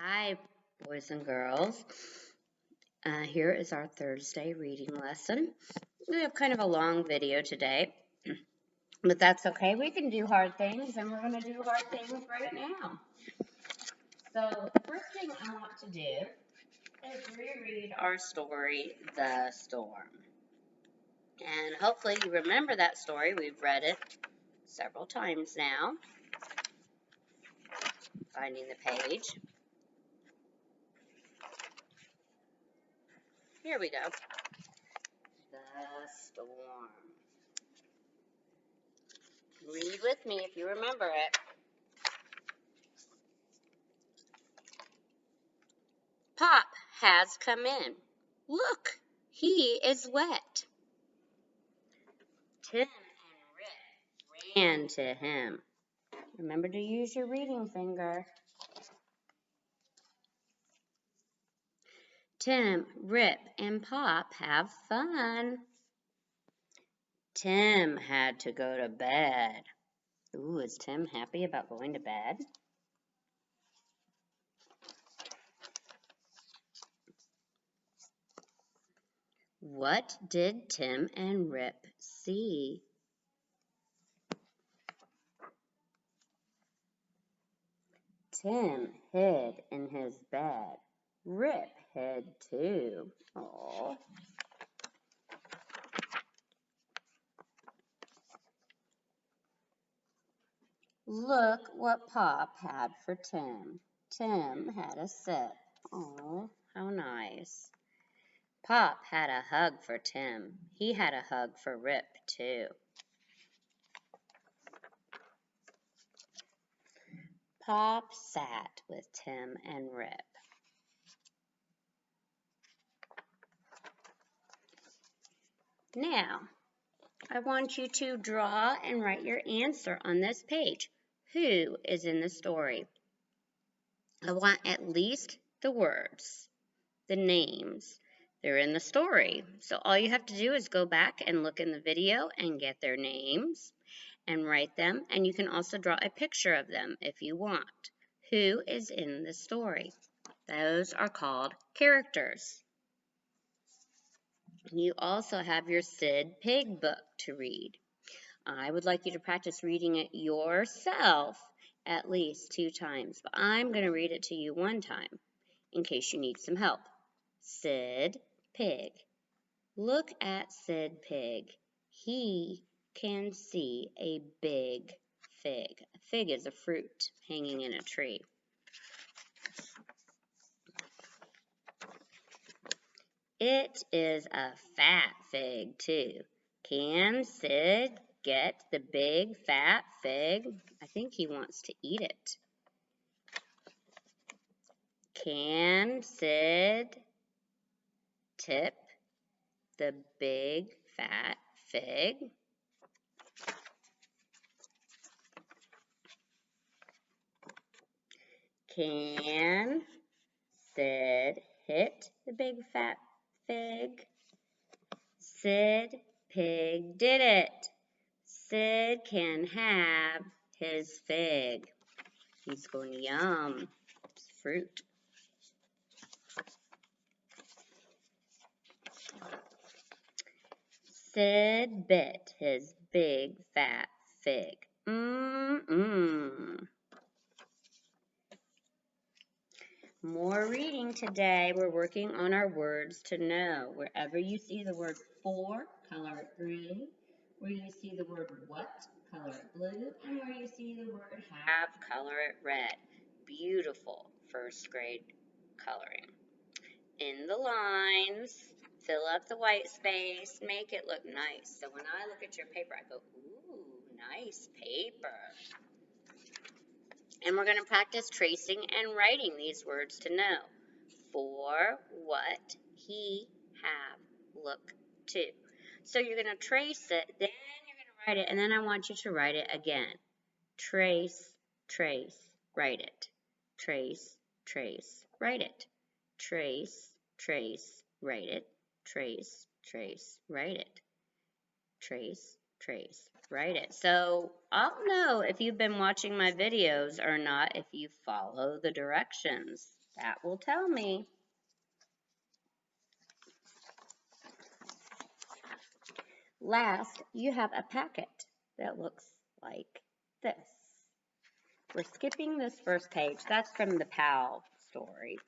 Hi, boys and girls. Here is our Thursday reading lesson. We have kind of a long video today, but that's okay. We can do hard things, and we're going to do hard things right now. So the first thing I want to do is reread our story, The Storm. And hopefully you remember that story. We've read it several times now. Finding the page. Here we go. The Storm. Read with me if you remember it. Pop has come in. Look, he is wet. Tim and Rip ran to him. Remember to use your reading finger. Tim, Rip, and Pop have fun. Tim had to go to bed. Ooh, is Tim happy about going to bed? What did Tim and Rip see? Tim hid in his bed. Rip hid too. Aww. Look what Pop had for Tim. Tim had a sip. Oh, how nice. Pop had a hug for Tim. He had a hug for Rip, too. Pop sat with Tim and Rip. Now, I want you to draw and write your answer on this page. Who is in the story? I want at least the words, the names. They're in the story. So all you have to do is go back and look in the video and get their names and write them. And you can also draw a picture of them if you want. Who is in the story? Those are called characters. You also have your Sid Pig book to read. I would like you to practice reading it yourself at least 2 times, but I'm going to read it to you 1 time in case you need some help. Sid Pig. Look at Sid Pig. He can see a big fig. A fig is a fruit hanging in a tree. It is a fat fig, too. Can Sid get the big fat fig? I think he wants to eat it. Can Sid tip the big fat fig? Can Sid hit the big fat fig? Sid Pig did it. Sid can have his fig. He's going to yum. It's fruit. Sid bit his big fat fig. More reading today. We're working on our words to know. Wherever you see the word for, color it green. Where you see the word what, color it blue. And where you see the word have, color it red. Beautiful first grade coloring. In the lines, fill up the white space, make it look nice. So when I look at your paper, I go, ooh, nice paper. And we're going to practice tracing and writing these words to know. For, what, he, have, look, to. So you're going to trace it, then you're going to write it, and then I want you to write it again. Trace, trace, write it. Trace, trace, write it. Trace, trace, write it. Trace, trace, write it. Trace, trace, write it. So I'll know if you've been watching my videos or not if you follow the directions. That will tell me. Last, you have a packet that looks like this. We're skipping this first page. That's from the PAL story.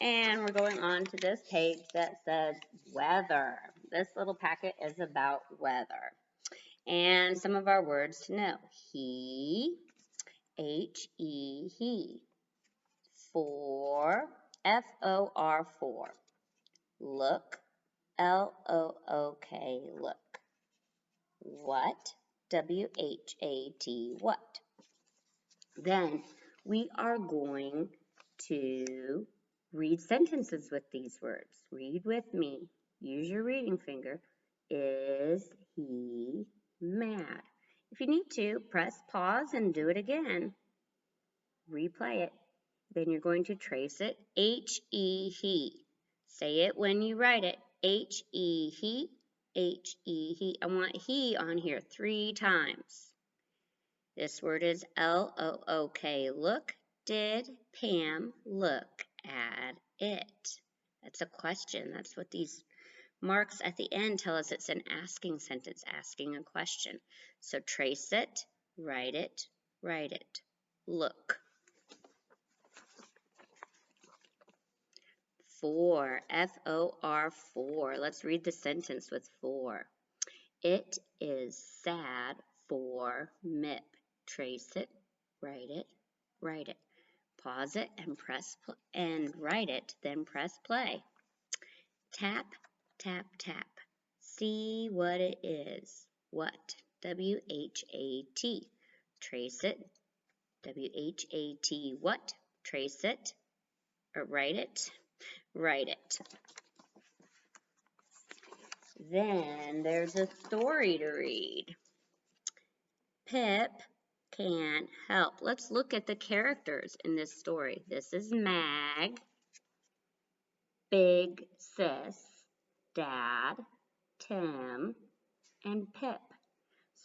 And we're going on to this page that says weather. This little packet is about weather. And some of our words to know. He, H-E, he. For, F-O-R, for. Look, L-O-O-K, look. What, W-H-A-T, what. Then we are going to read sentences with these words. Read with me. Use your reading finger. Is he mad? If you need to, press pause and do it again. Replay it. Then you're going to trace it. H-E, he. Say it when you write it. H-E, he. H-E, he. I want he on here 3 times. This word is L-O-O-K. Look. Did Pam look at it? That's a question. That's what these marks at the end tell us. It's an asking sentence, asking a question. So trace it, write it, write it. Look. For, F-O-R, for. Let's read the sentence with for. It is sad for Mip. Trace it, write it, write it. Pause it and press and write it, then press play. Tap, tap, tap. See what it is. What? W-H-A-T. Trace it. W-H-A-T. What? Trace it. Or write it. Write it. Then there's a story to read. Pip can't help. Let's look at the characters in this story. This is Mag, Big Sis, Dad, Tim, and Pip.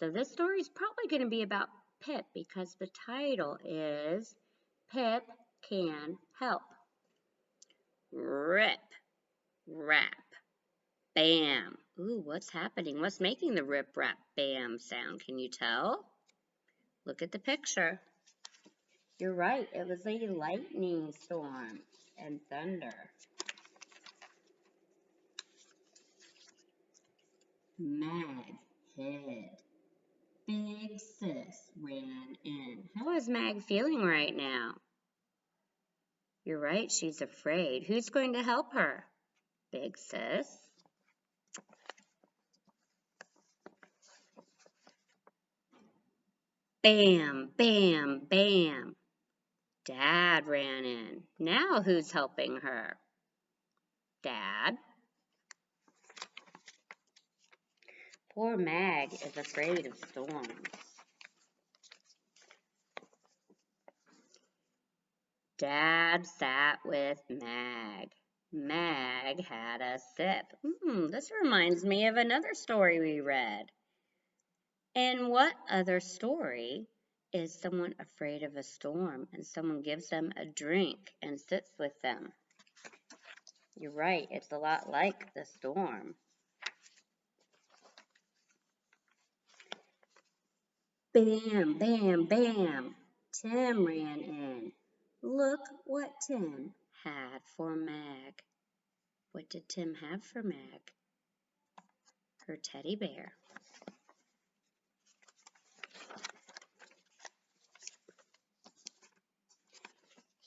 So this story is probably going to be about Pip because the title is Pip Can Help. Rip, rap, bam. Ooh, what's happening? What's making the rip, rap, bam sound? Can you tell? Look at the picture. You're right, it was a lightning storm and thunder. Mag hid. Big Sis ran in. How is Mag feeling right now? You're right, she's afraid. Who's going to help her? Big Sis. Bam, bam, bam. Dad ran in. Now who's helping her? Dad. Poor Mag is afraid of storms. Dad sat with Mag. Mag had a sip. This reminds me of another story we read. And what other story is someone afraid of a storm and someone gives them a drink and sits with them? You're right, it's a lot like the storm. Bam, bam, bam. Tim ran in. Look what Tim had for Mag. What did Tim have for Mag? Her teddy bear.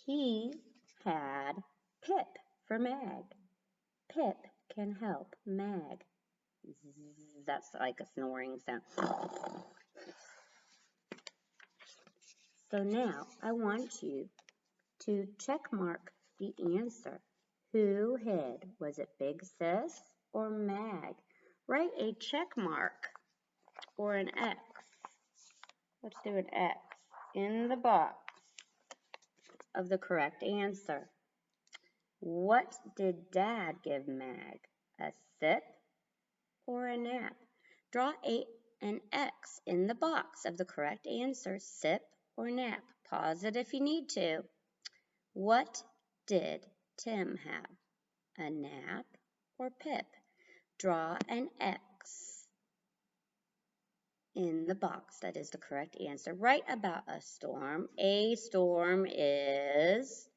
He had Pip for Mag. Pip can help Mag. That's like a snoring sound. So now I want you to check mark the answer. Who hid? Was it Big Sis or Mag? Write a check mark or an X. Let's do an X in the box of the correct answer. What did Dad give Mag? A sip or a nap? Draw an X in the box of the correct answer, sip or nap. Pause it if you need to. What did Tim have? A nap or Pip? Draw an X in the box. That is the correct answer. Write about a storm. A storm is,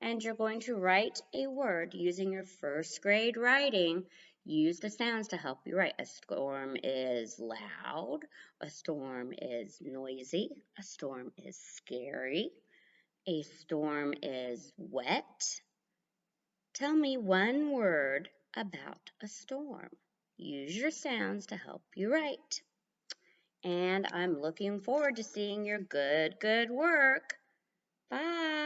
and you're going to write a word using your first grade writing. Use the sounds to help you write. A storm is loud. A storm is noisy. A storm is scary. A storm is wet. Tell me one word about a storm. Use your sounds to help you write. And I'm looking forward to seeing your good work. Bye.